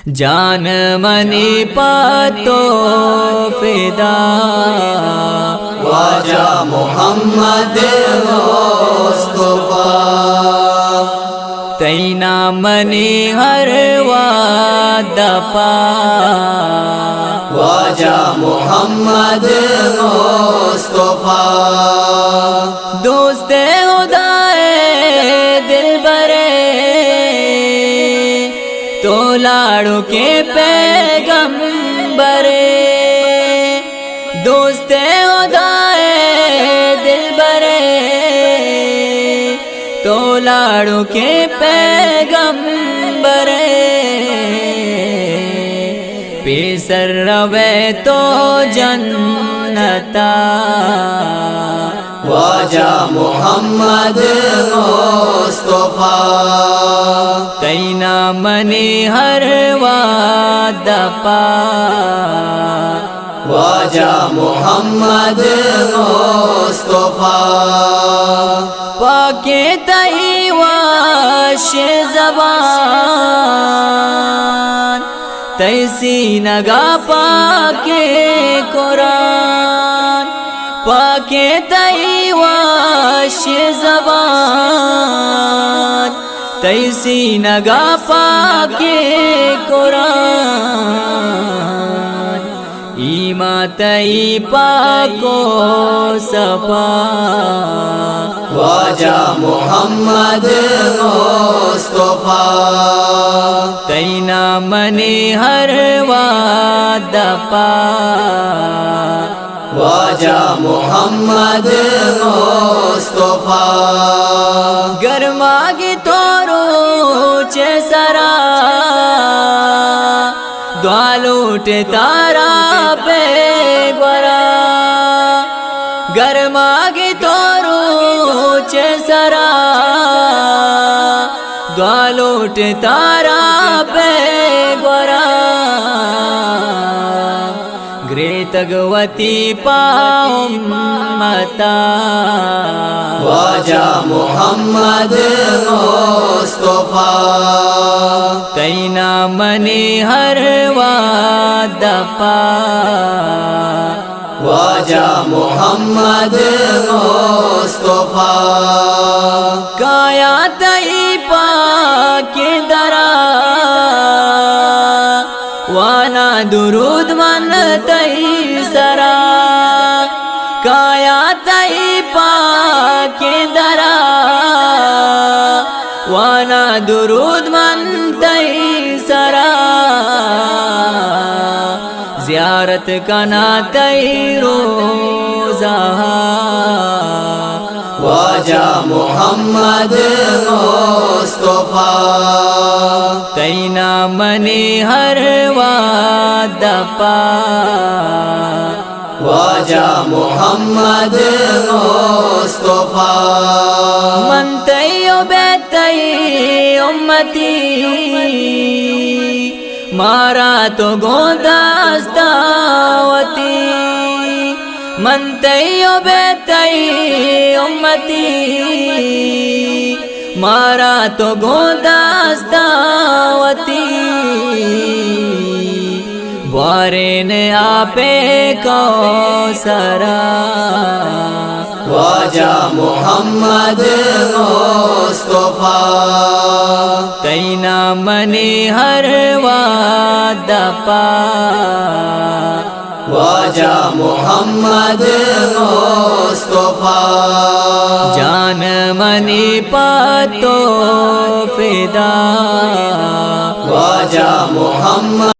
جان منی پاتو فدا خواجہ محمد مصطفیٰ تینا منی ہر وعدہ پا خواجہ محمد مصطفیٰ دوست خدائے دل برے تو لاڑو کے پیغمبر دوست خدائے دل برے تو لاڑو کے پیغمبر پیسر روے تو جنتا خواجہ محمد مصطفیٰ تینا منی ہر وعدہ پا خواجہ محمد مصطفیٰ پاکے تئی واش زبان تیسی نگا پاکے قرآن پاکے تئی واش زبان تیسی نگا پاکے قرآن ایما تئی پاکو صفا خواجہ محمد مصطفیٰ تینا منی ہر وعدہ پا خواجہ محمد مصطفیٰ گرما گی تورو چے سرا دوالوٹ تارا پہ گورا گرما گی تورو چے سرا دوالوٹ تارا پہ گورا گرے تگوتی پامتا خواجہ محمد مصطفیٰ تینا منی ہر وعدہ پا خواجہ محمد مصطفیٰ کایا تئی پاک درا وانا درود من تئی سرا کایا تئی پاک درا وانا درود من تئی سرا زیارت کنا تئی روزہ خواجہ محمد مصطفیٰ تینا منی ہر وعدہ پا خواجہ محمد مصطفیٰ من تیو بیتی امتی مارا تو گونداستاوتی من تیو بیتی امتی مارا تو گونداستاوتی بارے نے آپے کو سرا خواجہ محمد مصطفیٰ تینا منی ہر وعدہ پا خواجہ محمد مصطفیٰ جان منی پاتو فدا خواجہ محمد